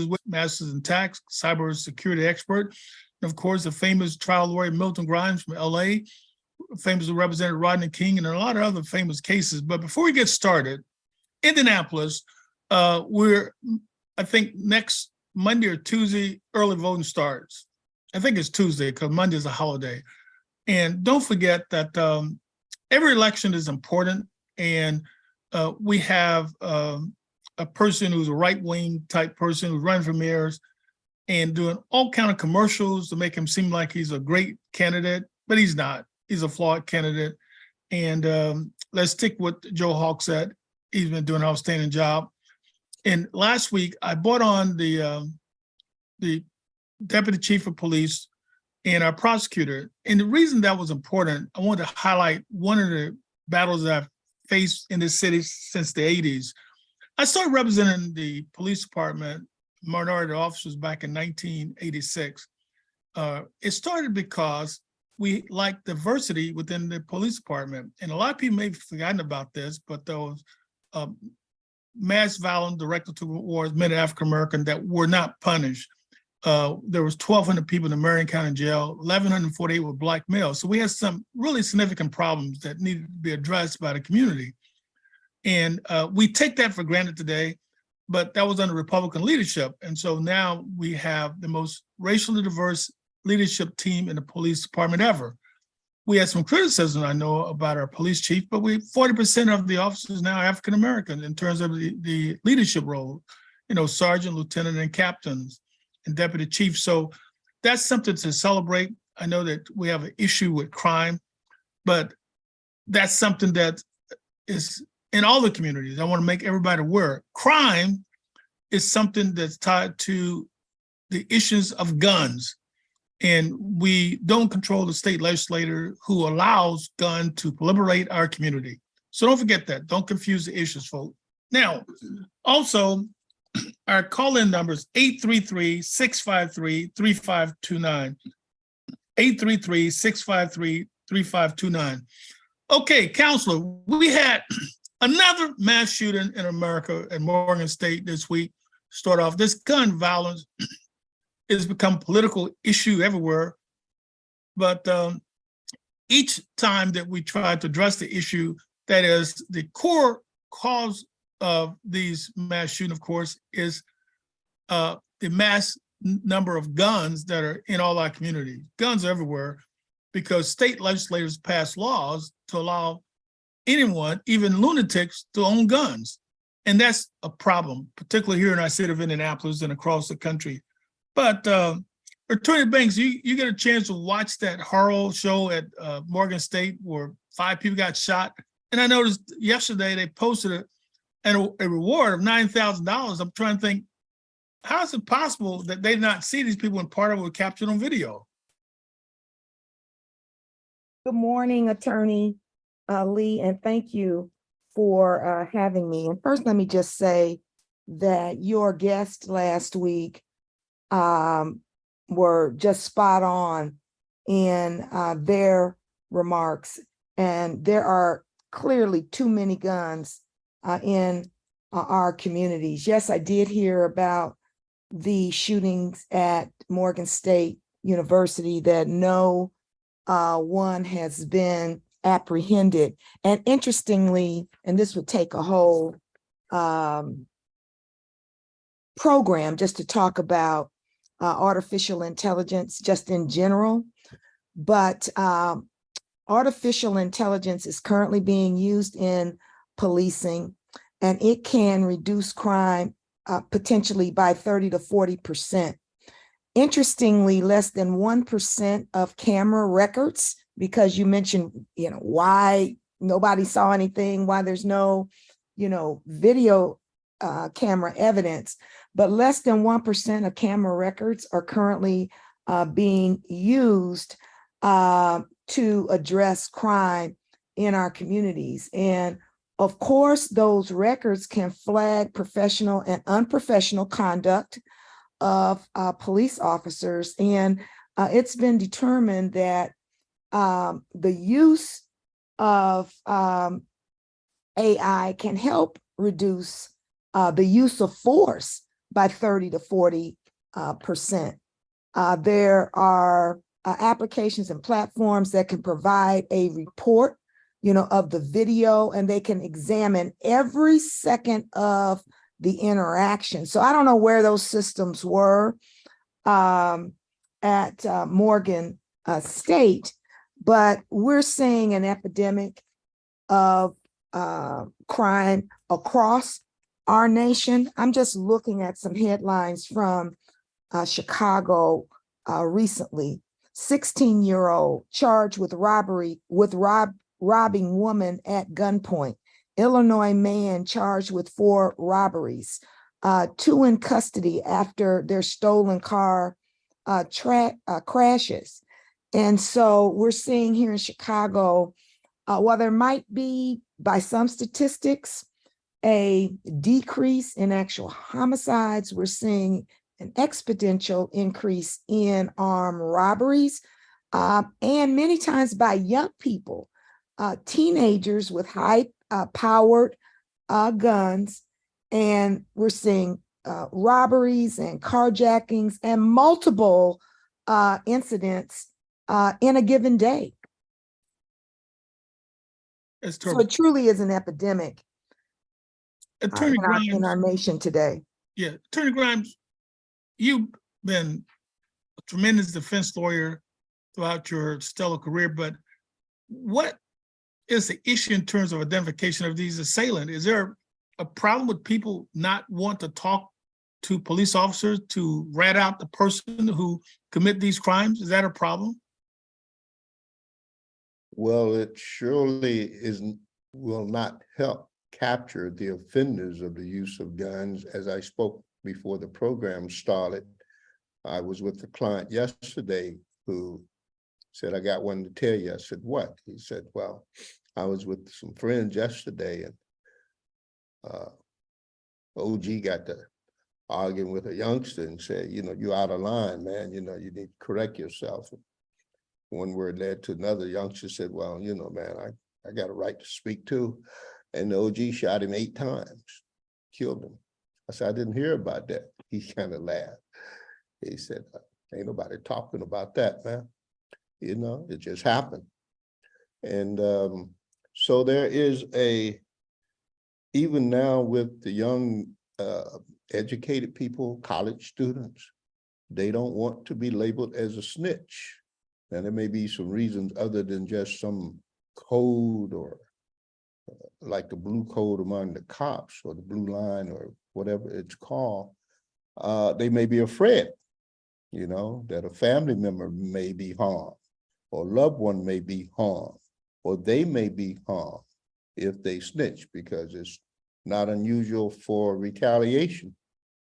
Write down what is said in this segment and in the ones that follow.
with Masters in Tax, cybersecurity expert, and of course, the famous trial lawyer Milton Grimes from LA, famously represented Rodney King, and a lot of other famous cases. But before we get started, Indianapolis, I think next Monday or Tuesday, early voting starts. I think it's Tuesday because Monday is a holiday. And don't forget that every election is important. And we have a person who's a right-wing type person who's running for mayors and doing all kind of commercials to make him seem like he's a great candidate, but he's not. He's a flawed candidate. And let's stick with Joe Hawk said. He's been doing an outstanding job. And last week, I brought on the deputy chief of police and our prosecutor. And the reason that was important, I wanted to highlight one of the battles that I've faced in this city since the 80s. I started representing the police department, minority officers, back in 1986. It started because we like diversity within the police department. And a lot of people may have forgotten about this, but those mass violent directed towards many African-American that were not punished. There was 1,200 people in the Marion County Jail, 1,148 were Black males. So we had some really significant problems that needed to be addressed by the community. And we take that for granted today, but that was under Republican leadership. And so now we have the most racially diverse leadership team in the police department ever. We had some criticism, I know, about our police chief, but 40% of the officers now are African-American in terms of the leadership role, sergeant, lieutenant, and captains, and deputy chief. So that's something to celebrate. I know that we have an issue with crime, but that's something that is in all the communities. I want to make everybody aware. Crime is something that's tied to the issues of guns. And we don't control the state legislator who allows gun to proliferate our community. So don't forget that. Don't confuse the issues, folks. Now, also, our call-in number is 833-653-3529. 833-653-3529. Okay, Counselor, we had another mass shooting in America at Morgan State this week. Start off, this gun violence has become a political issue everywhere. But each time that we try to address the issue, that is the core cause of these mass shootings, of course, is the mass number of guns that are in all our communities. Guns are everywhere because state legislators pass laws to allow anyone, even lunatics, to own guns. And that's a problem, particularly here in our city of Indianapolis and across the country. But Attorney Banks, you get a chance to watch that horror show at Morgan State where 5 people got shot. And I noticed yesterday they posted a reward of $9,000. I'm trying to think, how is it possible that they did not see these people and part of it was captured on video? Good morning, Attorney Lee, and thank you for having me. And first, let me just say that your guest last week were just spot on in their remarks. And there are clearly too many guns in our communities. Yes, I did hear about the shootings at Morgan State University, that no one has been apprehended. And interestingly, and this would take a whole program just to talk about artificial intelligence just in general, but artificial intelligence is currently being used in policing, and it can reduce crime potentially by 30 to 40%. Interestingly, less than 1% of camera records, because you mentioned, why nobody saw anything, why there's no, video camera evidence, but less than 1% of camera records are currently being used to address crime in our communities. And of course, those records can flag professional and unprofessional conduct of police officers. And it's been determined that the use of AI can help reduce the use of force by 30 to 40%. There are applications and platforms that can provide a report, of the video, and they can examine every second of the interaction. So I don't know where those systems were at Morgan State, but we're seeing an epidemic of crime across our nation. I'm just looking at some headlines from Chicago recently. 16-year-old charged with robbery, robbing woman at gunpoint. Illinois man charged with 4 robberies. 2 in custody after their stolen car crashes. And so we're seeing here in Chicago, while there might be, by some statistics, a decrease in actual homicides, we're seeing an exponential increase in armed robberies, and many times by young people, teenagers with high-powered guns. And we're seeing robberies and carjackings and multiple incidents in a given day. So it truly is an epidemic Attorney Grimes, in our nation today. Yeah, Attorney Grimes, you've been a tremendous defense lawyer throughout your stellar career, but what is the issue in terms of identification of these assailants? Is there a problem with people not want to talk to police officers to rat out the person who commit these crimes? Is that a problem? Well, it surely will not help capture the offenders of the use of guns. As I spoke before the program started, I was with a client yesterday who said, I got one to tell you. I said, what? He said, well, I was with some friends yesterday and OG got to arguing with a youngster and said, you're out of line, man. You need to correct yourself. One word led to another. Youngster said, well, man, I got a right to speak too. And the OG shot him 8 times, killed him. I said, I didn't hear about that. He kind of laughed. He said, ain't nobody talking about that, man. It just happened. And so there is even now with the young educated people, college students, they don't want to be labeled as a snitch. And there may be some reasons other than just some code or like the blue code among the cops or the blue line or whatever it's called. They may be afraid, that a family member may be harmed or a loved one may be harmed or they may be harmed if they snitch, because it's not unusual for retaliation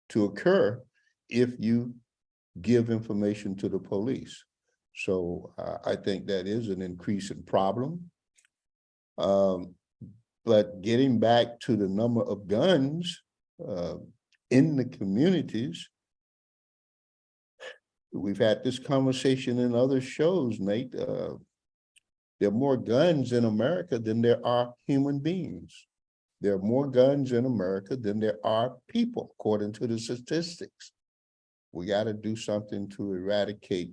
to occur if you give information to the police. So I think that is an increasing problem. But getting back to the number of guns in the communities, we've had this conversation in other shows, Nate. There are more guns in America than there are human beings. There are more guns in America than there are people, according to the statistics. We got to do something to eradicate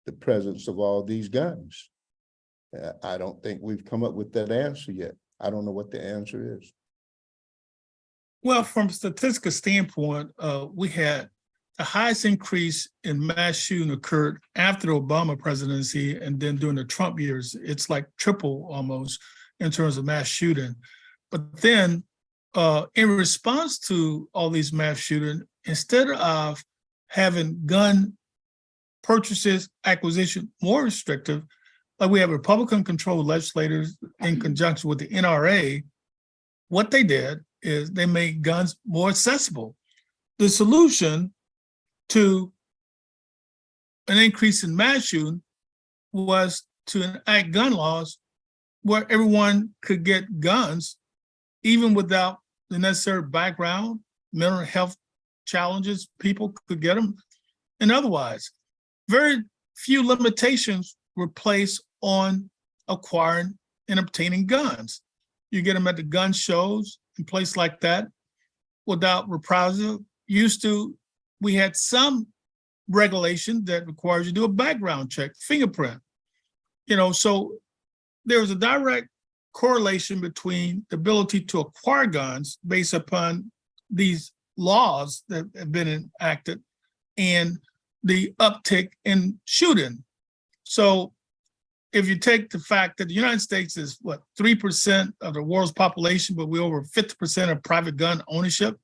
the presence of all these guns. I don't think we've come up with that answer yet. I don't know what the answer is. Well, from a statistical standpoint, we had the highest increase in mass shooting occurred after the Obama presidency and then during the Trump years. It's like triple almost in terms of mass shooting. But then in response to all these mass shootings, instead of having gun purchases, acquisition more restrictive, like we have Republican-controlled legislators in conjunction with the NRA, what they did is they made guns more accessible. The solution to an increase in mass shooting was to enact gun laws where everyone could get guns, even without the necessary background, mental health challenges, people could get them. And otherwise, very few limitations were placed on acquiring and obtaining guns. You get them at the gun shows and places like that without reprisal. we had some regulation that requires you to do a background check, fingerprint. So there was a direct correlation between the ability to acquire guns based upon these laws that have been enacted and the uptick in shooting. So if you take the fact that the United States is 3% of the world's population, but we're over 50% of private gun ownership,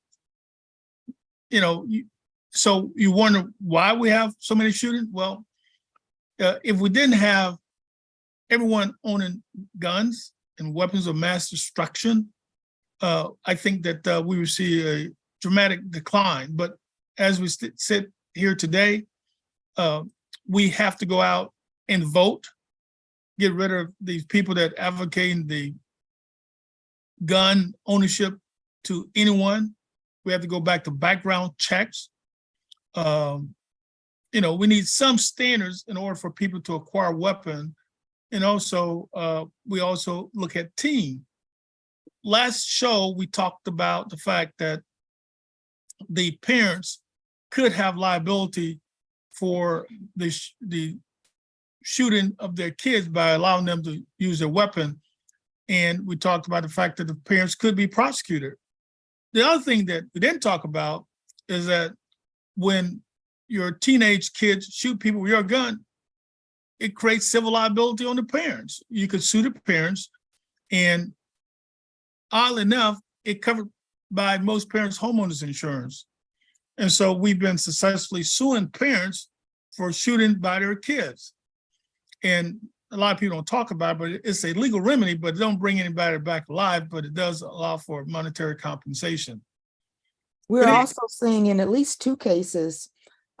so you wonder why we have so many shootings. Well, if we didn't have everyone owning guns and weapons of mass destruction, I think that we would see a dramatic decline. But as we sit here today, we have to go out and vote, get rid of these people that advocate the gun ownership to anyone. We have to go back to background checks. We need some standards in order for people to acquire a weapon. And also, we also look at team. Last show, we talked about the fact that the parents could have liability for the shooting of their kids by allowing them to use their weapon. And we talked about the fact that the parents could be prosecuted. The other thing that we didn't talk about is that when your teenage kids shoot people with your gun, it creates civil liability on the parents. You could sue the parents, and oddly enough, it covered by most parents' homeowners insurance. And so we've been successfully suing parents for shooting by their kids. And a lot of people don't talk about it, but it's a legal remedy, but it don't bring anybody back alive, but it does allow for monetary compensation. We're also seeing in at least 2 cases,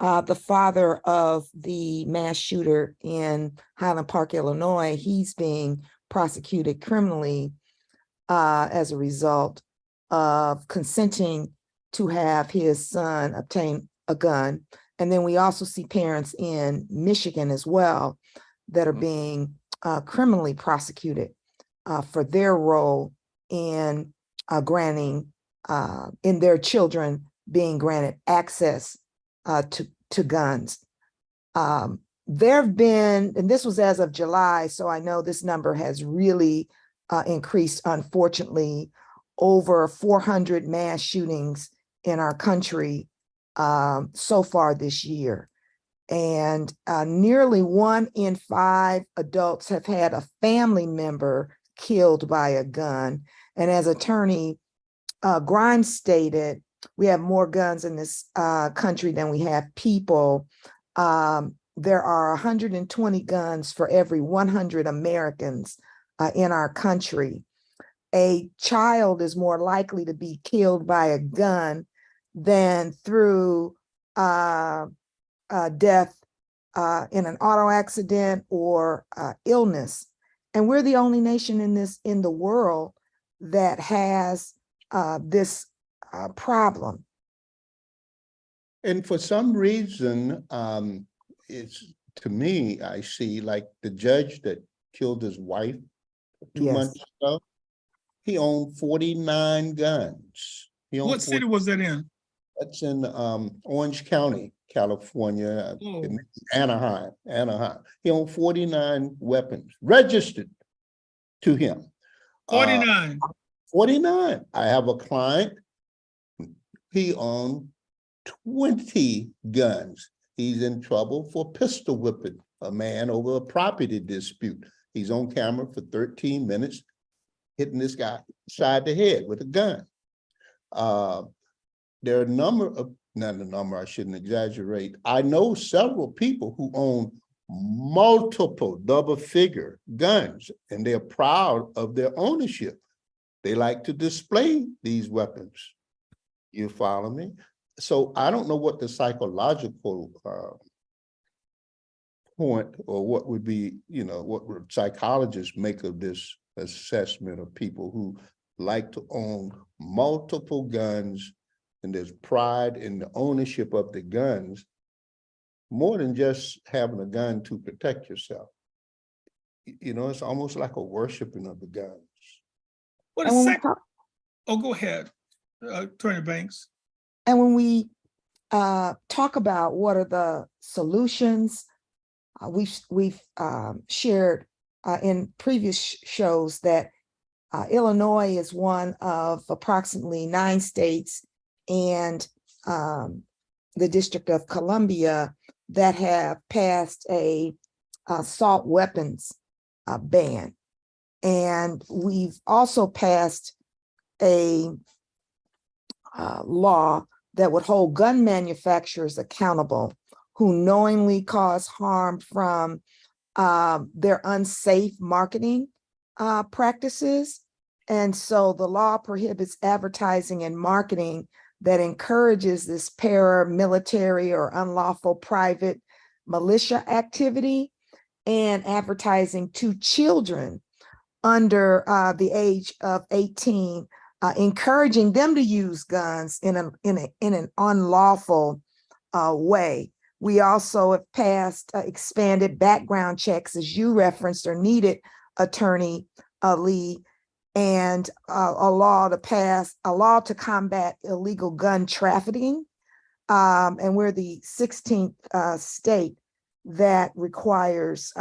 the father of the mass shooter in Highland Park, Illinois, he's being prosecuted criminally as a result of consenting to have his son obtain a gun. And then we also see parents in Michigan as well that are being criminally prosecuted for their role in granting, in their children being granted access to guns. There have been, and this was as of July, so I know this number has really increased, unfortunately, over 400 mass shootings in our country so far this year. And nearly 1 in 5 adults have had a family member killed by a gun. And as Attorney Grimes stated, we have more guns in this country than we have people. There are 120 guns for every 100 Americans in our country. A child is more likely to be killed by a gun than through death in an auto accident or illness. And we're the only nation in the world that has this problem. And for some reason, it's, to me, I see like the judge that killed his wife 2 months ago, he owned 49 guns. What city was that in? That's in Orange County, California, Anaheim. He owned 49 weapons registered to him. 49. 49. I have a client, he owned 20 guns. He's in trouble for pistol whipping a man over a property dispute. He's on camera for 13 minutes, hitting this guy side the head with a gun. There are a number of, not a number, I shouldn't exaggerate. I know several people who own multiple double-figure guns, and they're proud of their ownership. They like to display these weapons. You follow me? So I don't know what the psychological point, or what would be, what would psychologists make of this assessment of people who like to own multiple guns, and there's pride in the ownership of the guns, more than just having a gun to protect yourself. It's almost like a worshiping of the guns. What is second? Oh, go ahead, Attorney Banks. And when we talk about what are the solutions. We've shared in previous shows that Illinois is one of approximately 9 states and the District of Columbia that have passed a assault weapons ban. And we've also passed a law that would hold gun manufacturers accountable who knowingly cause harm from their unsafe marketing practices. And so the law prohibits advertising and marketing that encourages this paramilitary or unlawful private militia activity and advertising to children under the age of 18, encouraging them to use guns in an unlawful way. We also have passed expanded background checks, as you referenced, are needed, Attorney Lee, and a law to combat illegal gun trafficking. And we're the 16th state that requires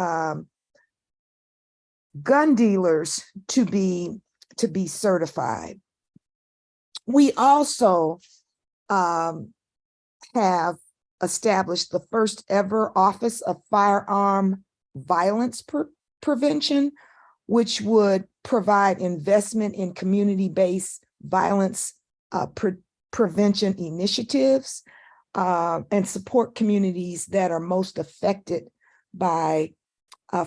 gun dealers to be certified. We also have established the first ever Office of Firearm Violence Prevention, which would provide investment in community-based violence prevention initiatives and support communities that are most affected by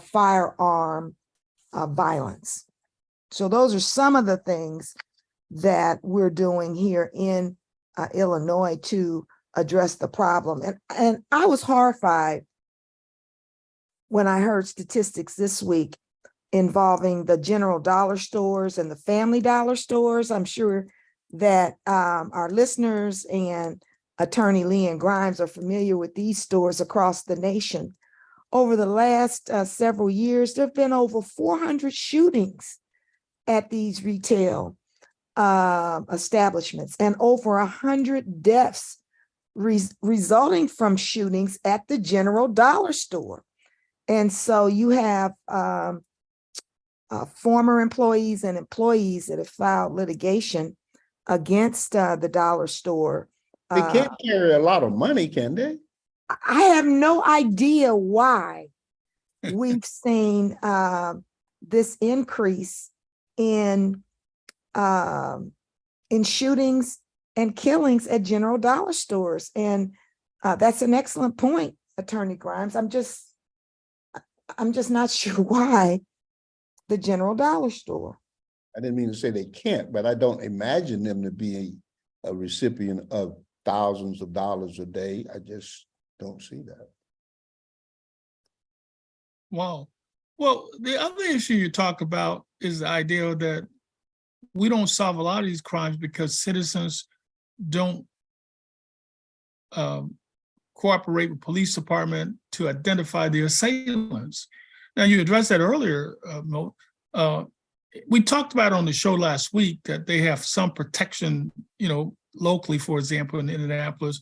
firearm violence. So those are some of the things that we're doing here in Illinois to address the problem. And I was horrified when I heard statistics this week involving the general dollar stores and the family dollar stores. I'm sure that our listeners and Attorney Lee and Grimes are familiar with these stores across the nation. Over the last several years, there have been over 400 shootings at these retail establishments and over 100 deaths resulting from shootings at the general dollar store. And so you have former employees and employees that have filed litigation against the dollar store. They can't carry a lot of money, can they? I have no idea why we've seen this increase in shootings and killings at general dollar stores. And that's an excellent point, Attorney Grimes. I'm just not sure why the general dollar store. I didn't mean to say they can't, but I don't imagine them to be a recipient of thousands of dollars a day. I just don't see that. Wow. Well, the other issue you talk about is the idea that we don't solve a lot of these crimes because citizens don't cooperate with police department to identify the assailants. Now, you addressed that earlier, Milton. We talked about on the show last week that they have some protection, locally, for example, in Indianapolis,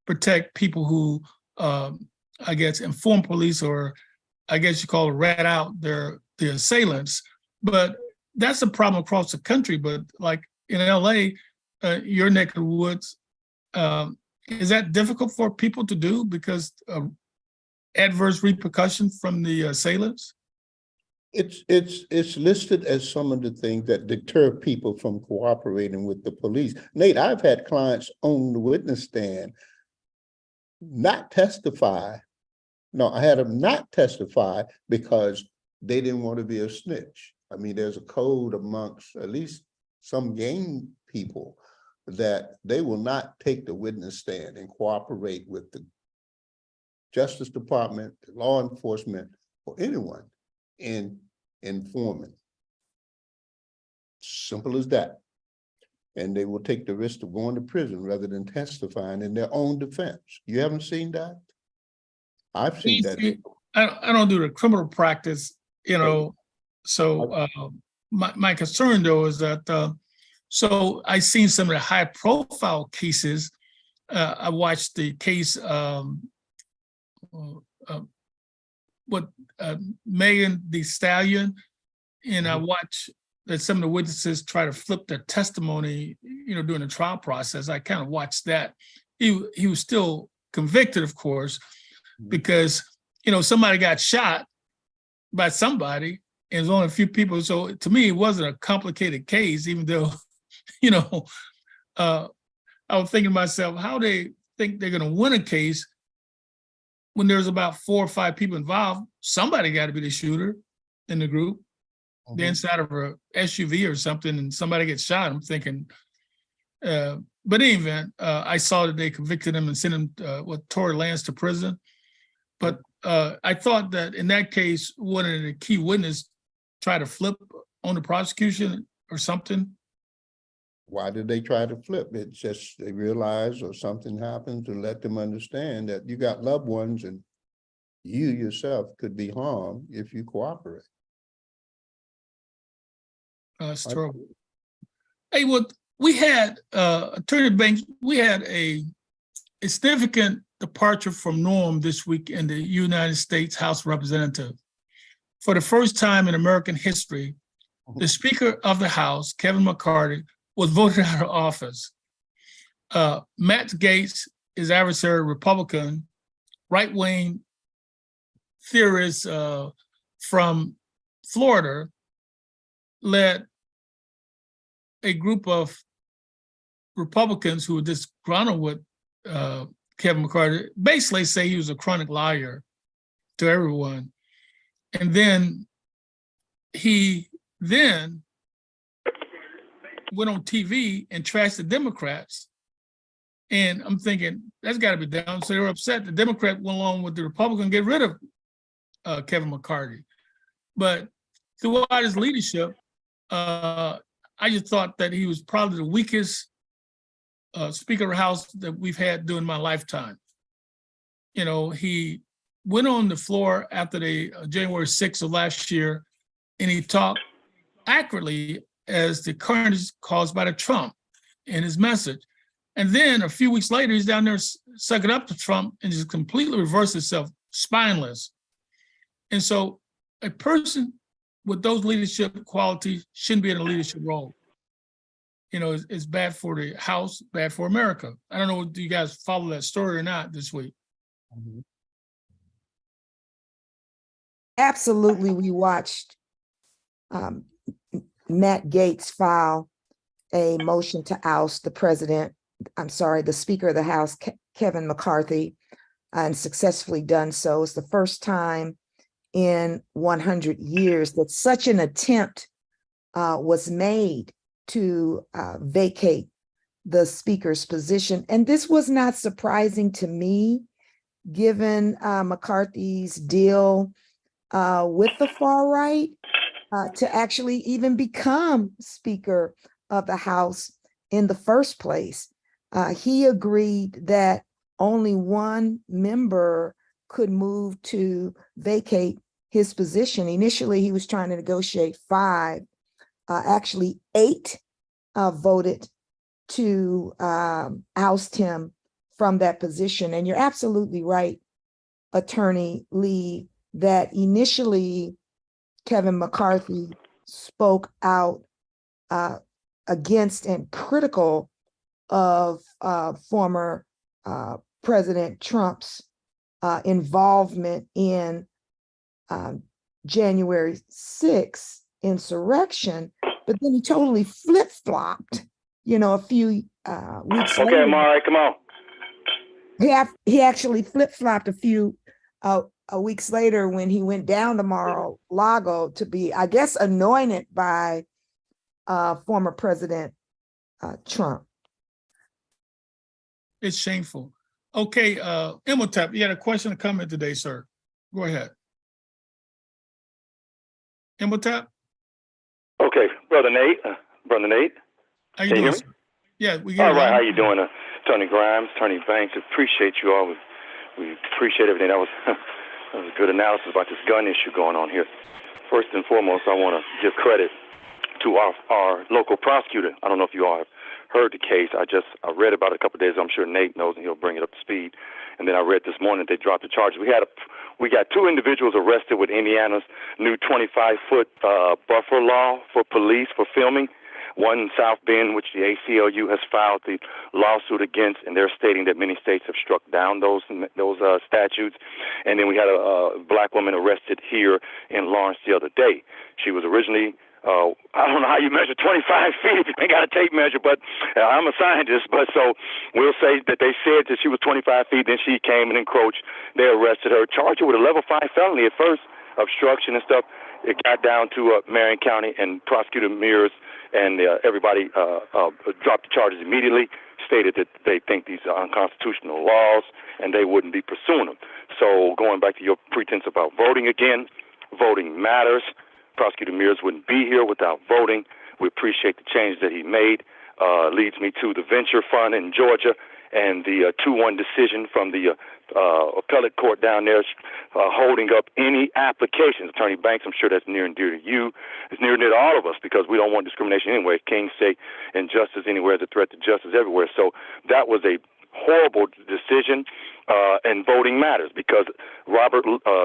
protect people who, I guess, inform police, or I guess you call it rat out the assailants. But that's a problem across the country. But like in LA, your neck of the woods, is that difficult for people to do because of adverse repercussion from the assailants? It's listed as some of the things that deter people from cooperating with the police. Nate, I've had clients on the witness stand not testify. No, I had them not testify because they didn't want to be a snitch. I mean, there's a code amongst at least some gang people that they will not take the witness stand and cooperate with the Justice Department, law enforcement, or anyone in informing. Simple as that. And they will take the risk of going to prison rather than testifying in their own defense. You haven't seen that? I've seen that. I don't do the criminal practice, so my concern though is that, so I've seen some of the high profile cases I watched the case with Megan Thee Stallion, and I watched that some of the witnesses try to flip their testimony, during the trial process. I kind of watched that. He was still convicted, of course, because somebody got shot by somebody, and there's only a few people. So to me, it wasn't a complicated case, even though, I was thinking to myself, how they think they're going to win a case when there's about 4 or 5 people involved. Somebody got to be the shooter in the group. They're inside of a SUV or something, and somebody gets shot. I'm thinking, but in any event, I saw that they convicted him and sent him with Tory Lanez to prison. But I thought that in that case, one of the key witnesses tried to flip on the prosecution or something. Why did they try to flip? It's just they realized or something happened to let them understand that you got loved ones and you yourself could be harmed if you cooperate. It's terrible. Hey, we had Attorney Banks, we had a significant departure from norm this week in the United States House of Representatives. For the first time in American history, the Speaker of the House, Kevin McCarthy, was voted out of office. Matt Gaetz, his adversary, Republican, right-wing theorist from Florida, led a group of Republicans who were disgruntled with Kevin McCarthy, basically say he was a chronic liar to everyone. And then he went on TV and trashed the Democrats. And I'm thinking, that's got to be done. So they were upset. The Democrat went along with the Republican, get rid of Kevin McCarthy. But throughout his leadership, I just thought that he was probably the weakest Speaker of the House that we've had during my lifetime. He went on the floor after the January 6th of last year, and he talked accurately as the carnage caused by the Trump in his message. And then a few weeks later, he's down there sucking up to Trump and just completely reversed himself, spineless. And so a person with those leadership qualities shouldn't be in a leadership role. It's bad for the House, bad for America. I don't know, do you guys follow that story or not this week? Absolutely. We watched Matt Gaetz file a motion to oust the Speaker of the House, Kevin McCarthy, and successfully done so. It's the first time in 100 years that such an attempt was made to vacate the Speaker's position. And this was not surprising to me, given McCarthy's deal with the far right to actually even become Speaker of the House in the first place. He agreed that only one member could move to vacate his position. Initially, he was trying to negotiate 5. Actually, 8 voted to oust him from that position. And you're absolutely right, Attorney Lee, that initially Kevin McCarthy spoke out against and critical of former President Trump's involvement in January 6th insurrection, but then he totally flip-flopped, a few weeks later. Okay, Mari, come on. He actually flip-flopped a few weeks later when he went down to Mar-a-Lago to be, I guess, anointed by former President Trump. It's shameful. Okay, Imhotep, you had a question or comment today, sir. Go ahead. Imhotep? Okay, Brother Nate. How you Can you doing, hear me? sir? Yeah, we All get right, how you doing? Attorney Grimes, Attorney Banks, appreciate you all. We appreciate everything. That was a good analysis about this gun issue going on here. First and foremost, I want to give credit to our local prosecutor. I don't know if you all have heard the case. I read about it a couple of days ago. I'm sure Nate knows, and he'll bring it up to speed. And then I read this morning that they dropped the charges. We got 2 individuals arrested with Indiana's new 25-foot buffer law for police for filming. One in South Bend, which the ACLU has filed the lawsuit against, and they're stating that many states have struck down those statutes. And then we had a black woman arrested here in Lawrence the other day. She was originally, I don't know how you measure 25 feet if you ain't got a tape measure, but I'm a scientist. But so we'll say that they said that she was 25 feet, then she came and encroached. They arrested her, charged her with a level 5 felony at first, obstruction and stuff. It got down to Marion County, and Prosecutor Mears and everybody dropped the charges immediately, stated that they think these are unconstitutional laws and they wouldn't be pursuing them. So going back to your pretense about voting again, voting matters. Prosecutor Mears wouldn't be here without voting. We appreciate the change that he made. Leads me to the venture fund in Georgia and the 2-1 decision from the appellate court down there holding up any applications. Attorney Banks, I'm sure that's near and dear to you. It's near and dear to all of us because we don't want discrimination anyway. Kings say injustice anywhere is a threat to justice everywhere. So that was a horrible decision, and voting matters because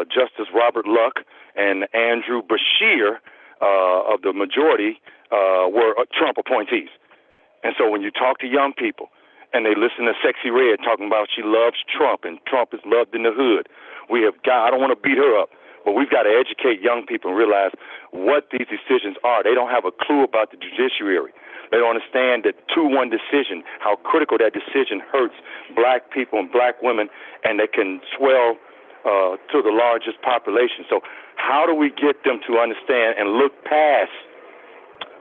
Justice Robert Luck and Andrew Bashir of the majority were Trump appointees. And so when you talk to young people, and they listen to Sexy Red talking about she loves Trump and Trump is loved in the hood. I don't want to beat her up, but we've got to educate young people and realize what these decisions are. They don't have a clue about the judiciary. They don't understand that 2-1 decision, how critical that decision hurts black people and black women, and they can swell to the largest population. So how do we get them to understand and look past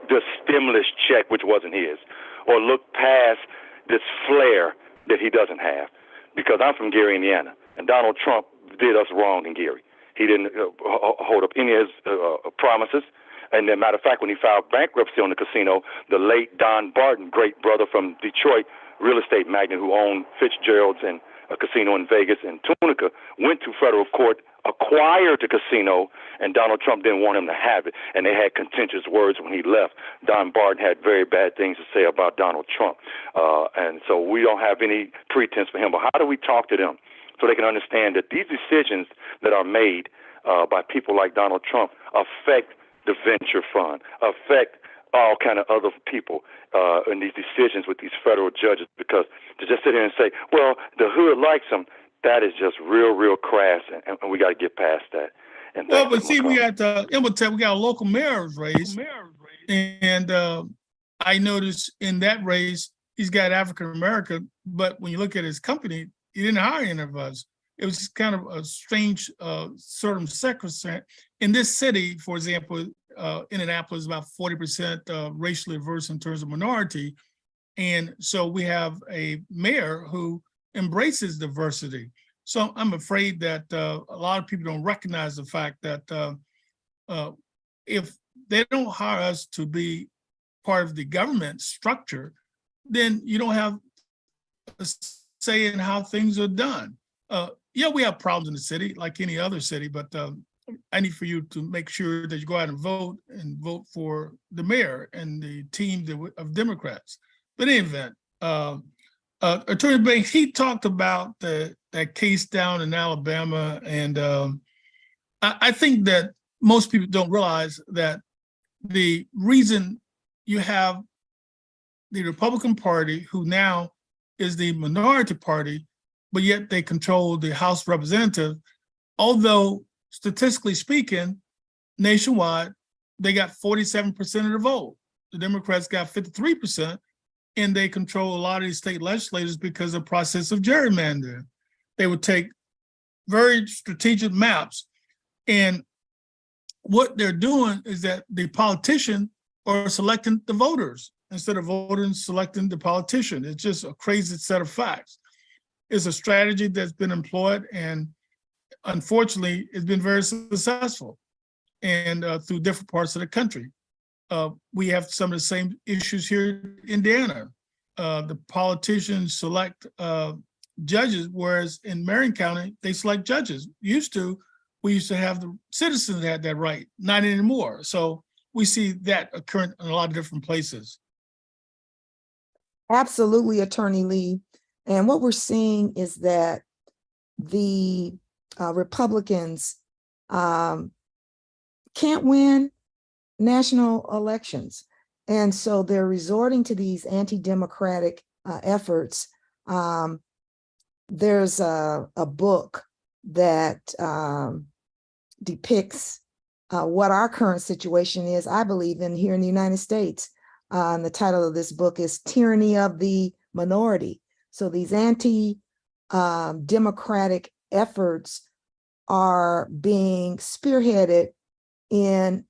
the stimulus check, which wasn't his, or look past this flair that he doesn't have? Because I'm from Gary, Indiana, and Donald Trump did us wrong in Gary. He didn't hold up any of his promises. And as a matter of fact, when he filed bankruptcy on the casino, the late Don Barton, great brother from Detroit, real estate magnate who owned Fitzgerald's and a casino in Vegas and Tunica, went to federal court, acquired the casino, and Donald Trump didn't want him to have it. And they had contentious words when he left. Don Barton had very bad things to say about Donald Trump. And so we don't have any pretense for him. But how do we talk to them so they can understand that these decisions that are made by people like Donald Trump affect the venture fund, affect all kind of other people in these decisions with these federal judges? Because to just sit here and say, well, the hood likes them, that is just real, real crass, and we got to get past that. And well, but see, we got we got a local mayor's race, and I noticed in that race he's got African American, but when you look at his company, he didn't hire any of us. It was kind of a strange sort of circumstance. In this city, for example, Indianapolis is about 40% racially diverse in terms of minority, and so we have a mayor who embraces diversity. So I'm afraid that a lot of people don't recognize the fact that if they don't hire us to be part of the government structure, then you don't have a say in how things are done. Yeah, we have problems in the city like any other city, but I need for you to make sure that you go out and vote for the mayor and the team of Democrats. But in any event, Attorney Banks, he talked about that case down in Alabama, and I think that most people don't realize that the reason you have the Republican Party, who now is the minority party, but yet they control the House of Representatives, although statistically speaking, nationwide, they got 47% of the vote. The Democrats got 53%. And they control a lot of these state legislators because of the process of gerrymandering. They would take very strategic maps, and what they're doing is that the politician are selecting the voters instead of voters selecting the politician. It's just a crazy set of facts. It's a strategy that's been employed, and unfortunately, it's been very successful and through different parts of the country. We have some of the same issues here in Indiana. The politicians select judges, whereas in Marion County, they select judges. We used to have the citizens that had that right, not anymore. So we see that occurring in a lot of different places. Absolutely, Attorney Lee. And what we're seeing is that the Republicans can't win national elections. And so they're resorting to these anti-democratic efforts. There's a book that depicts what our current situation is, I believe, in here in the United States. And the title of this book is Tyranny of the Minority. So these anti-democratic efforts are being spearheaded in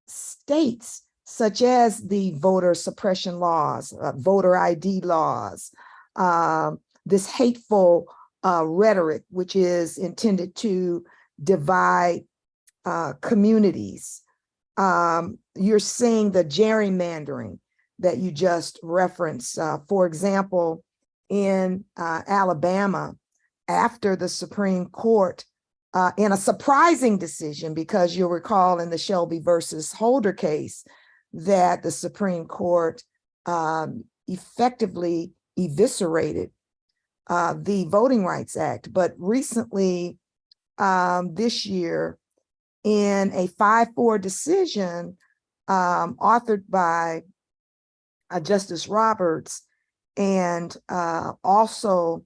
states such as the voter suppression laws, voter ID laws, this hateful rhetoric, which is intended to divide communities. You're seeing the gerrymandering that you just referenced. For example, in Alabama, after the Supreme Court, in a surprising decision, because you'll recall in the Shelby versus Holder case, that the Supreme Court effectively eviscerated the Voting Rights Act. But recently, this year, in a 5-4 decision authored by Justice Roberts, and also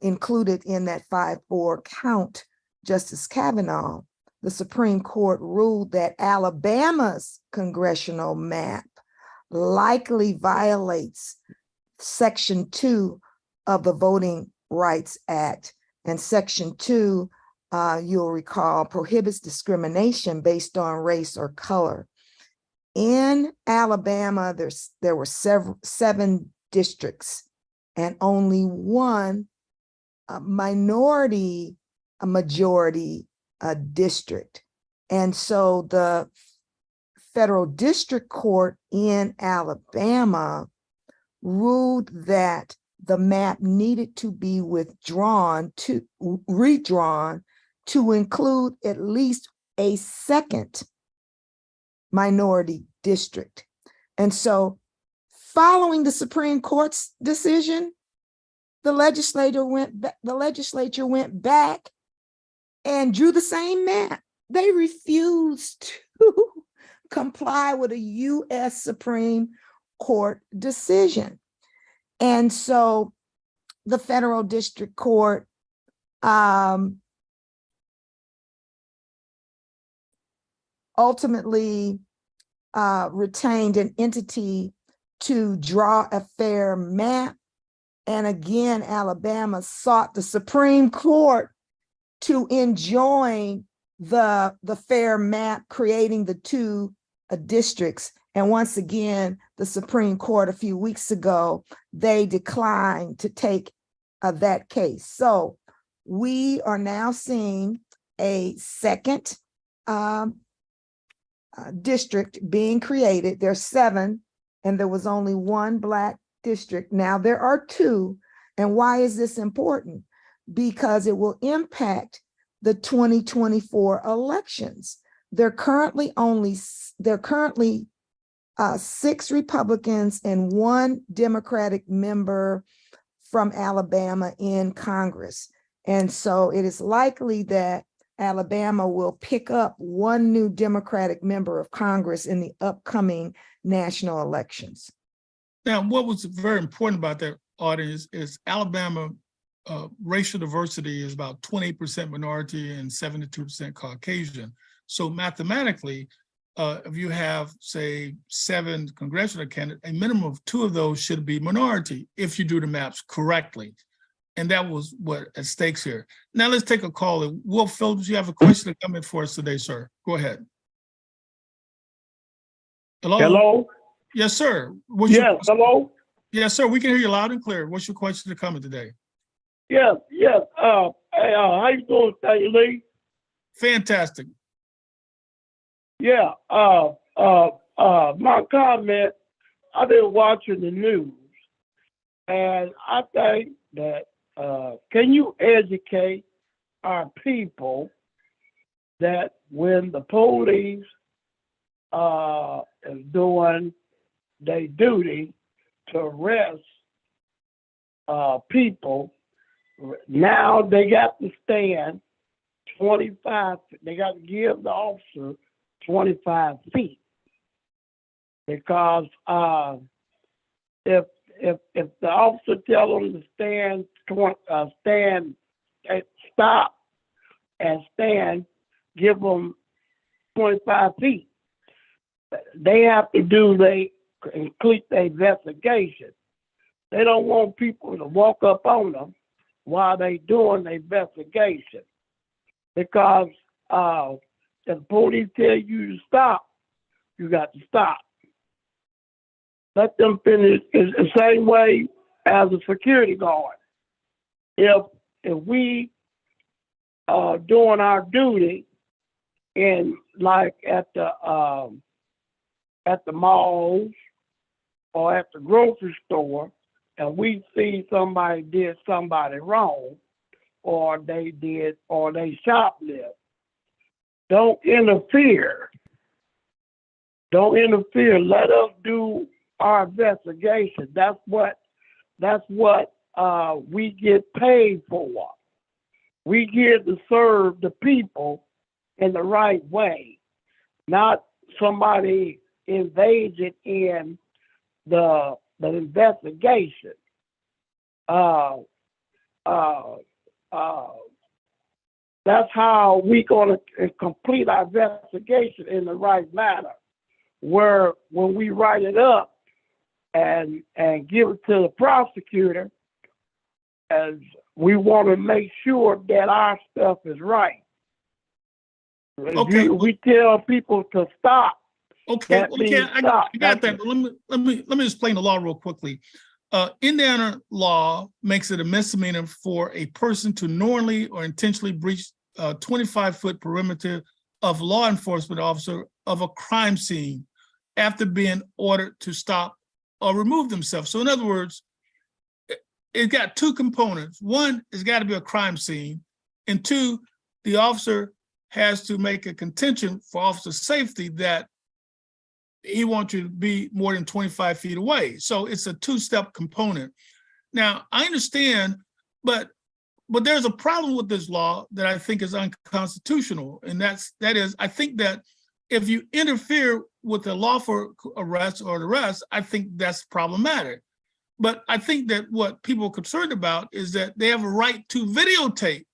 included in that 5-4 count, Justice Kavanaugh, the Supreme Court ruled that Alabama's congressional map likely violates Section 2 of the Voting Rights Act. And Section 2, you'll recall, prohibits discrimination based on race or color. In Alabama, there were 7 districts and only one majority district. And so the federal district court in Alabama ruled that the map needed to be redrawn to include at least a second minority district. And so following the Supreme Court's decision, the legislature went back and drew the same map. They refused to comply with a U.S. Supreme Court decision. And so the federal district court ultimately retained an entity to draw a fair map. And again, Alabama sought the Supreme Court to enjoin the fair map, creating the 2 districts. And once again, the Supreme Court a few weeks ago, they declined to take that case. So we are now seeing a second district being created. There's 7, and there was only 1 Black district. Now there are 2. And why is this important? Because it will impact the 2024 elections. There are currently 6 Republicans and 1 Democratic member from Alabama in Congress. And so it is likely that Alabama will pick up 1 new Democratic member of Congress in the upcoming national elections. Now, what was very important about that audience is Alabama racial diversity is about 28% minority and 72% Caucasian. So mathematically, if you have, say, 7 congressional candidates, a minimum of 2 of those should be minority if you do the maps correctly. And that was what at stakes here. Now let's take a call. Will Phillips, you have a question to come in for us today, sir. Go ahead. Hello? Hello? Yes, sir. Yes, hello? Yes, sir. We can hear you loud and clear. What's your question to come in today? Yes. Hey, how you doing, Nathaniel Lee? Fantastic. Yeah, my comment, I've been watching the news, and I think that, can you educate our people that when the police is doing their duty, to arrest people, now they got to stand 25, they got to give the officer 25 feet. Because if the officer tell them to stop and stand, give them 25 feet. They have to complete their investigation. They don't want people to walk up on them while they doing the investigation. Because if the police tell you to stop, you got to stop. Let them finish. It's the same way as a security guard. If we are doing our duty in like at the malls or at the grocery store, and we see somebody did somebody wrong, or they shoplift, don't interfere. Don't interfere. Let us do our investigation. That's what we get paid for. We get to serve the people in the right way, not somebody invaded in the investigation. That's how we gonna complete our investigation in the right manner. Where when we write it up and give it to the prosecutor, as we want to make sure that our stuff is right. Okay. We tell people to stop. Okay, That okay, means I stop. got that. But let me explain the law real quickly. Indiana law makes it a misdemeanor for a person to knowingly or intentionally breach a 25-foot perimeter of law enforcement officer of a crime scene after being ordered to stop or remove themselves. So in other words, it got two components. One, it's got to be a crime scene, and two, the officer has to make a contention for officer safety that he wants you to be more than 25 feet away. So it's a two-step component. Now, I understand, but there's a problem with this law that I think is unconstitutional. And that is, I think that if you interfere with a lawful arrest or arrest, I think that's problematic. But I think that what people are concerned about is that they have a right to videotape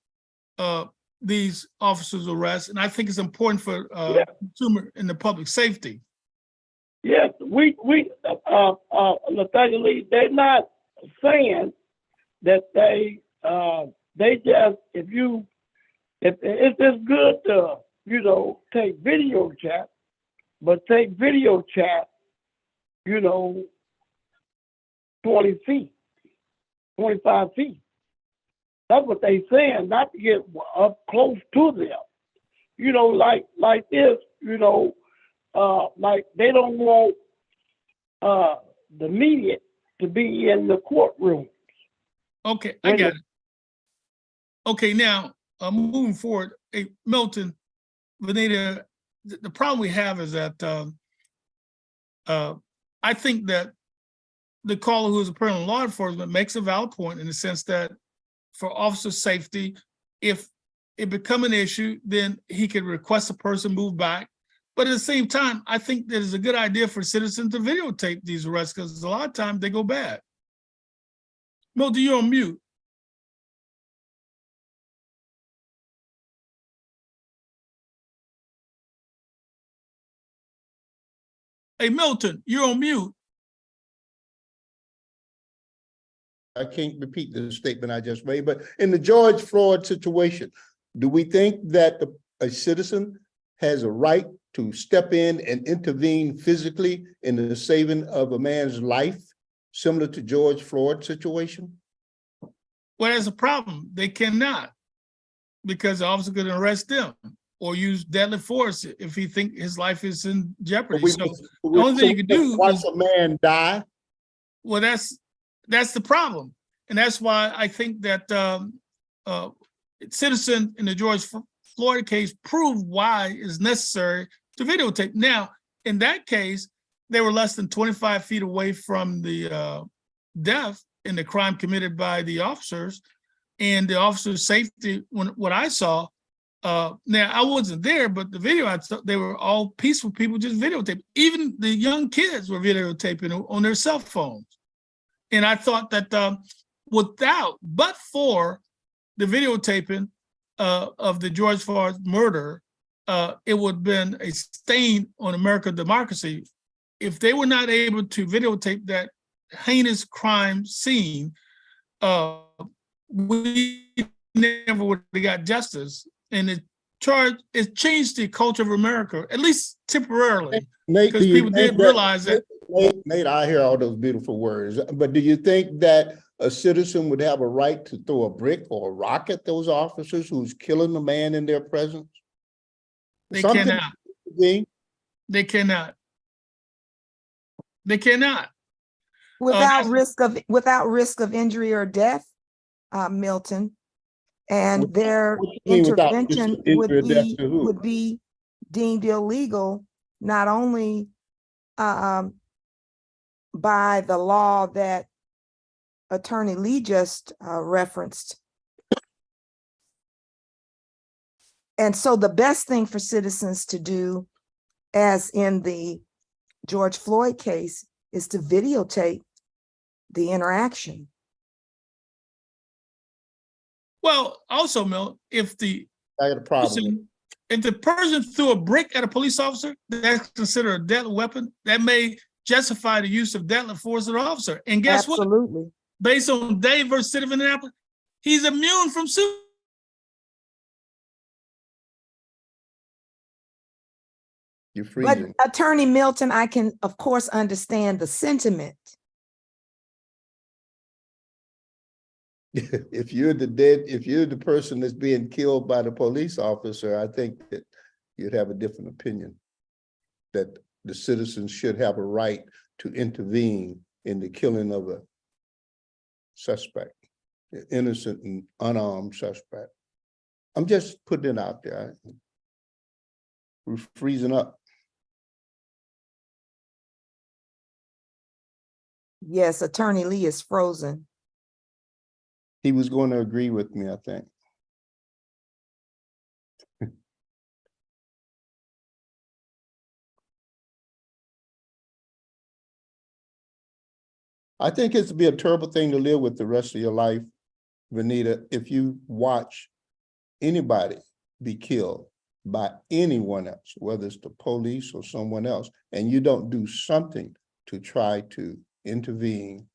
these officers' arrests. And I think it's important for consumer and the public safety. Yes, Nathaniel Lee, they're not saying that they just, if it's good to, take video chat, but take video chat, 20 feet, 25 feet. That's what they saying, not to get up close to them. Like this, like they don't want the media to be in the courtroom. Okay, I got it. Okay, now moving forward, Milton, Vanita, the problem we have is that I think that the caller who is apparently law enforcement makes a valid point in the sense that for officer safety, if it become an issue, then he could request a person move back. But at the same time, I think that it's a good idea for citizens to videotape these arrests because a lot of times they go bad. Milton, you're on mute. Hey, Milton, you're on mute. I can't repeat the statement I just made, but in the George Floyd situation, do we think that a citizen has a right to step in and intervene physically in the saving of a man's life, similar to George Floyd situation? Well, there's a problem. They cannot, because the officer could arrest them or use deadly force if he think his life is in jeopardy. So the only thing you can do watch a man die. Well, that's the problem. And that's why I think that citizen in the George Floyd case proved why it's necessary to videotape. Now, in that case, they were less than 25 feet away from the death and the crime committed by the officers, and the officer's safety. What I saw, now I wasn't there, but the video I saw, they were all peaceful people just videotaping. Even the young kids were videotaping on their cell phones. And I thought that but for the videotaping of the George Floyd murder, it would have been a stain on American democracy. If they were not able to videotape that heinous crime scene, we never would have got justice. And it changed the culture of America, at least temporarily, because people did realize that. Nate, I hear all those beautiful words, but do you think that a citizen would have a right to throw a brick or a rock at those officers who's killing the man in their presence? They cannot. They cannot. They cannot. Without risk of injury or death, Milton, and their intervention would be deemed illegal, not only by the law that Attorney Lee just referenced. And so the best thing for citizens to do, as in the George Floyd case, is to videotape the interaction. Well, also, Mel, if the I got a problem. If the person threw a brick at a police officer, that's considered a deadly weapon. That may justify the use of deadly force of the officer. And guess what? Absolutely. Based on Dave versus City of Indianapolis, he's immune from suit. You're freezing. But Attorney Milton, I can, of course, understand the sentiment. If you're the person that's being killed by the police officer, I think that you'd have a different opinion, that the citizens should have a right to intervene in the killing of a suspect, an innocent and unarmed suspect. I'm just putting it out there. We're freezing up. Yes, Attorney Lee is frozen. He was going to agree with me, I think. I think it's to be a terrible thing to live with the rest of your life, Vanita, if you watch anybody be killed by anyone else, whether it's the police or someone else, and you don't do something to try to intervene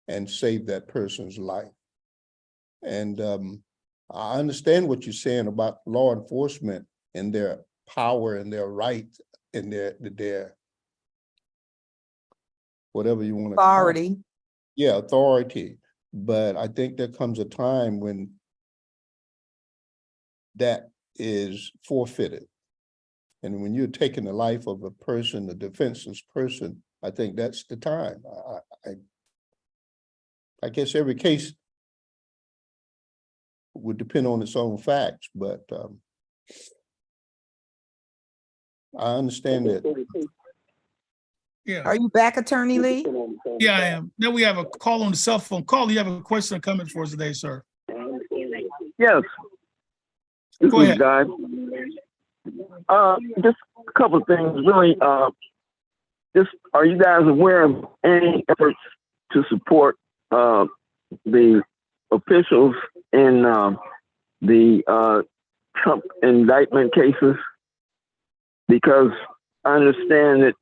and save that person's life. And I understand what you're saying about law enforcement and their power and their right and their whatever you want to call it. Authority. Yeah, authority. But I think there comes a time when that is forfeited. And when you're taking the life of a person, a defenseless person, I think that's the time. I guess every case would depend on its own facts, but I understand that. Yeah. Are you back, Attorney Lee? Yeah, I am. Now we have a call on the cell phone. Call, you have a question or comment for us today, sir? Yes. Go ahead. Guys. Just a couple of things, really. Just, are you guys aware of any efforts to support the officials in the Trump indictment cases? Because I understand that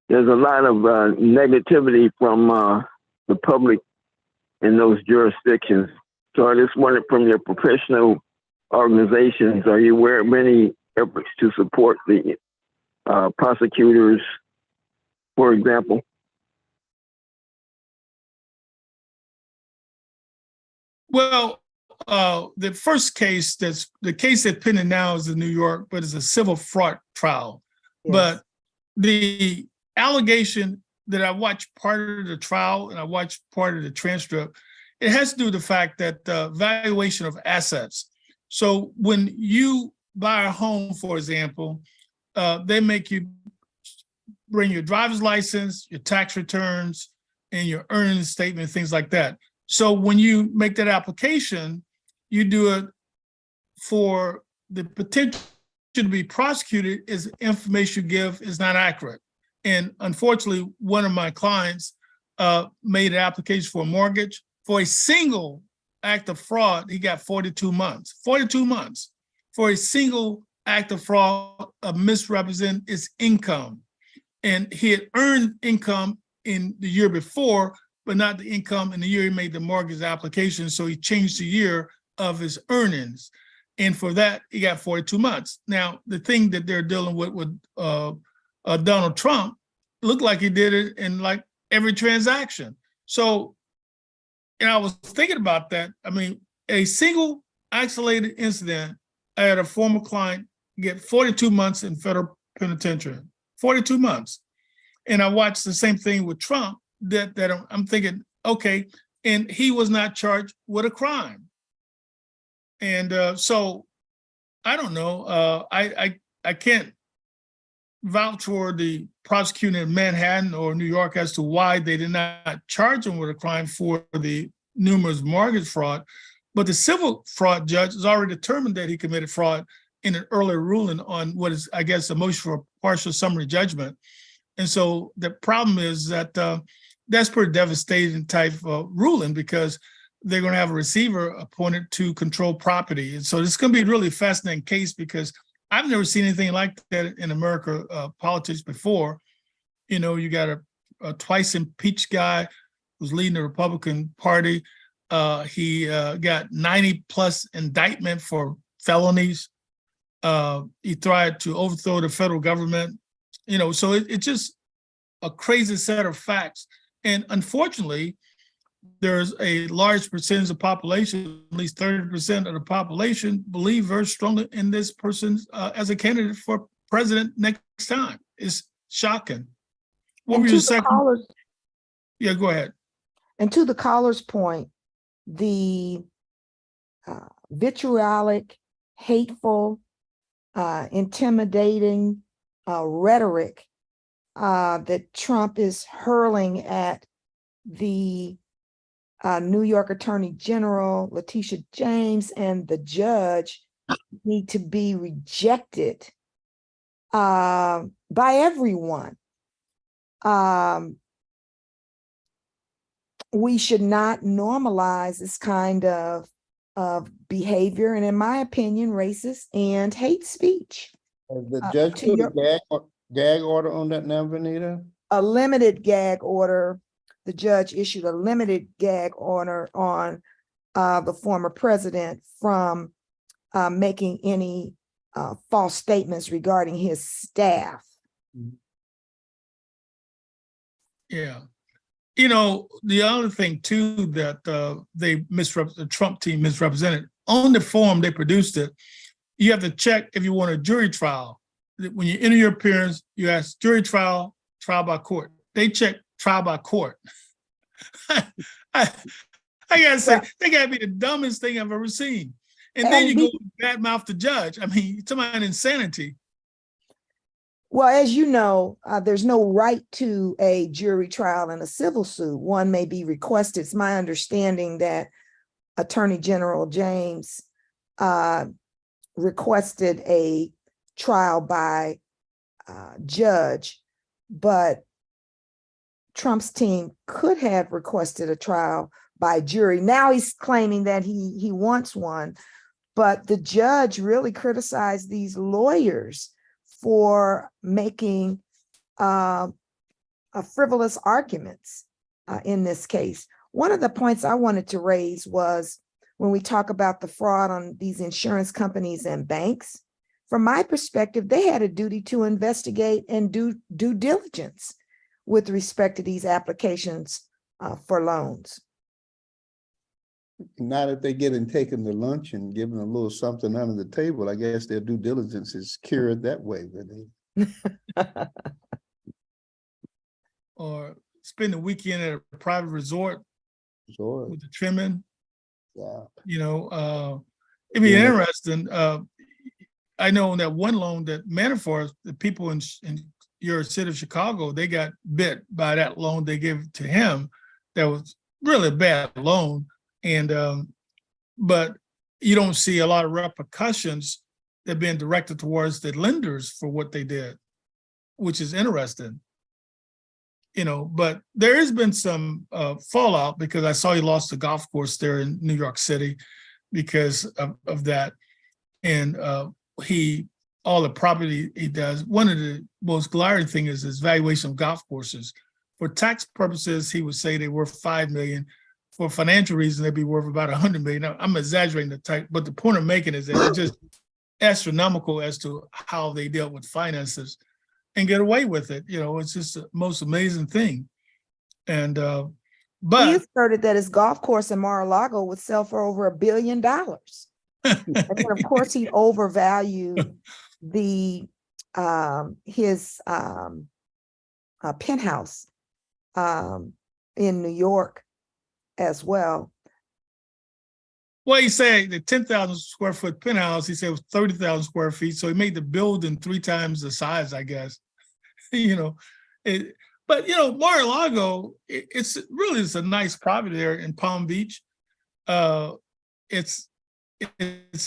there's a lot of negativity from the public in those jurisdictions. So I just wondered, from your professional organizations, are you aware of any efforts to support the prosecutors, for example? Well, the first case, that's the case that's pending now, is in New York, but it's a civil fraud trial. Yes. But the allegation that I watched part of the trial and I watched part of the transcript, it has to do with the fact that the valuation of assets. So when you buy a home, for example, they make you bring your driver's license, your tax returns, and your earnings statement, things like that. So when you make that application, you do it for the potential to be prosecuted is information you give is not accurate. And unfortunately, one of my clients made an application for a mortgage. For a single act of fraud, he got 42 months. 42 months for a single act of fraud of misrepresent his income. And he had earned income in the year before, but not the income in the year he made the mortgage application. So he changed the year of his earnings. And for that, he got 42 months. Now, the thing that they're dealing with Donald Trump looked like he did it in like every transaction. So, and I was thinking about that. I mean, a single isolated incident, I had a former client get 42 months in federal penitentiary, 42 months. And I watched the same thing with Trump that I'm thinking, okay, and he was not charged with a crime. And so I don't know, I can't vouch for the prosecutor in Manhattan or New York as to why they did not charge him with a crime for the numerous mortgage fraud, but the civil fraud judge has already determined that he committed fraud in an earlier ruling on what is, I guess, a motion for partial summary judgment. And so the problem is that that's pretty devastating type of ruling because they're going to have a receiver appointed to control property. And so this is going to be a really fascinating case because I've never seen anything like that in America politics before. You know, you got a twice impeached guy who's leading the Republican Party. He got 90 plus indictment for felonies. He tried to overthrow the federal government. You know, so it's just a crazy set of facts. And unfortunately, there's a large percentage of the population, at least 30% of the population, believe very strongly in this person as a candidate for president next time. It's shocking. What were your second? Yeah, go ahead. And to the caller's point, the vitriolic, hateful, intimidating rhetoric that Trump is hurling at the New York Attorney General, Letitia James, and the judge need to be rejected by everyone. We should not normalize this kind of behavior, and in my opinion, racist and hate speech. Has the judge put a gag order on that now, Vanita? A limited gag order. The judge issued a limited gag order on the former president from making any false statements regarding his staff. Yeah. You know, the other thing too that the Trump team misrepresented, on the form they produced it, you have to check if you want a jury trial. When you enter your appearance, you ask jury trial, trial by court. They check trial by court. I gotta say, they gotta be the dumbest thing I've ever seen. And then you go badmouth the judge. I mean, you're talking about insanity. Well, as you know, there's no right to a jury trial in a civil suit. One may be requested. It's my understanding that Attorney General James requested a trial by judge, but Trump's team could have requested a trial by jury. Now he's claiming that he wants one, but the judge really criticized these lawyers for making frivolous arguments in this case. One of the points I wanted to raise was when we talk about the fraud on these insurance companies and banks, from my perspective, they had a duty to investigate and do due diligence with respect to these applications for loans. Now that they get and taken to lunch and given a little something under the table, I guess their due diligence is cured that way. Or spend the weekend at a private resort with the trimming. Yeah. You know, it'd be interesting. I know on that one loan that Manafort, the people in your city of Chicago, they got bit by that loan they gave to him. That was really a bad loan. And, but you don't see a lot of repercussions that being directed towards the lenders for what they did, which is interesting. You know, but there has been some fallout because I saw he lost the golf course there in New York City because of that. And all the property he does, one of the most glaring things is his valuation of golf courses. For tax purposes, he would say they're worth $5 million. For financial reasons, they'd be worth about $100 million. Now, I'm exaggerating the type, but the point I'm making is that it's just astronomical as to how they dealt with finances and get away with it. You know, it's just the most amazing thing. And but he asserted that his golf course in Mar-a-Lago would sell for over $1 billion. And then of course he overvalued his penthouse in New York as well. Well, he said the 10,000 square foot penthouse, he said it was 30,000 square feet. So he made the building 3 times the size, I guess. You know, but you know, Mar-a-Lago, it's a nice property there in Palm Beach. It's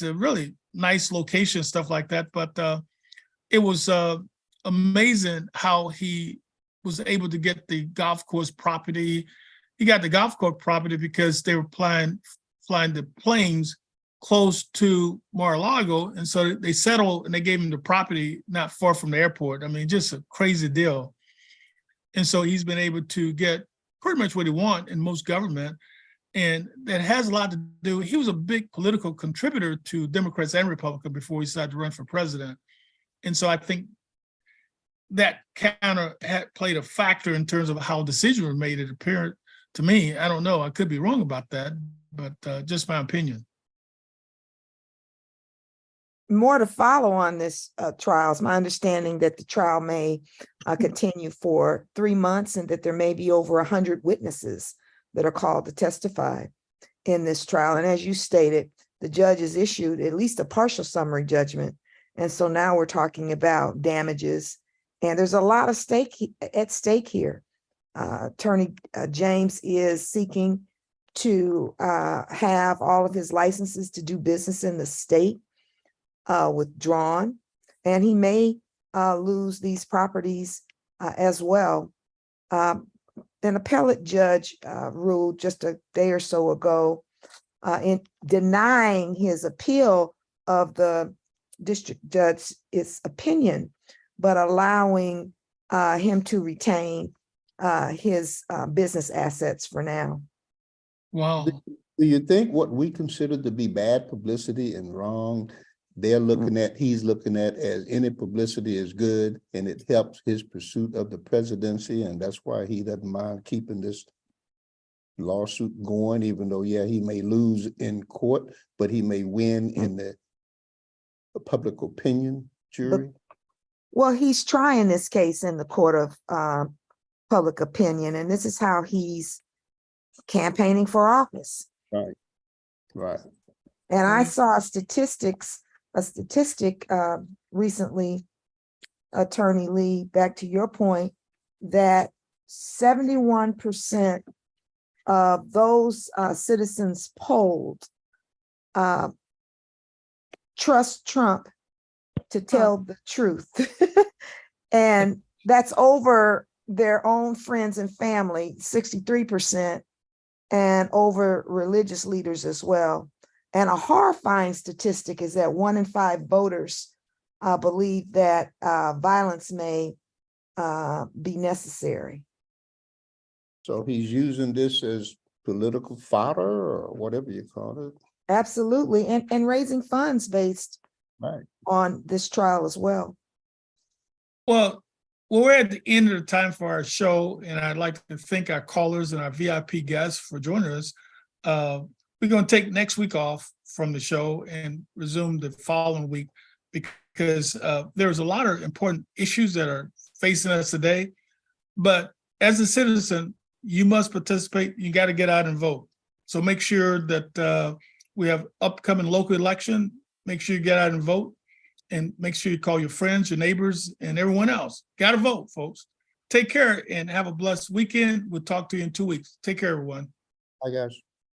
a really nice location, stuff like that. But it was amazing how he was able to get the golf course property. He got the golf course property because they were flying the planes close to Mar-a-Lago. And so they settled and they gave him the property not far from the airport. I mean, just a crazy deal. And so he's been able to get pretty much what he wants in most government. And that has a lot to do, he was a big political contributor to Democrats and Republicans before he decided to run for president. And so I think that kind of had played a factor in terms of how decisions were made. It appeared to me, I don't know, I could be wrong about that, but just my opinion. More to follow on this trial. It's my understanding that the trial may continue for 3 months and that there may be over 100 witnesses that are called to testify in this trial. And as you stated, the judge has issued at least a partial summary judgment. And so now we're talking about damages, and there's a lot of at stake here. Attorney James is seeking to have all of his licenses to do business in the state withdrawn, and he may lose these properties as well. An appellate judge ruled just a day or so ago in denying his appeal of the district judge's opinion, but allowing him to retain his business assets for now. Wow. Do you think what we consider to be bad publicity and wrong, he's looking at as any publicity is good, and it helps his pursuit of the presidency, and that's why he doesn't mind keeping this lawsuit going, even though, yeah, he may lose in court, but he may win in the public opinion jury? Well, he's trying this case in the court of public opinion, and this is how he's campaigning for office. Right. And I saw a statistic recently, Attorney Lee, back to your point, that 71% of those citizens polled trust Trump to tell the truth. And that's over their own friends and family, 63%, and over religious leaders as well. And a horrifying statistic is that 1 in 5 voters believe that violence may be necessary. So he's using this as political fodder or whatever you call it? Absolutely, and raising funds based on this trial as well. Well, we're at the end of the time for our show, and I'd like to thank our callers and our VIP guests for joining us. We're going to take next week off from the show and resume the following week because there's a lot of important issues that are facing us today. But as a citizen, you must participate. You got to get out and vote. So make sure that we have upcoming local election. Make sure you get out and vote. and make sure you call your friends, your neighbors, and everyone else. Got to vote, folks. Take care and have a blessed weekend. We'll talk to you in 2 weeks. Take care, everyone. I guess.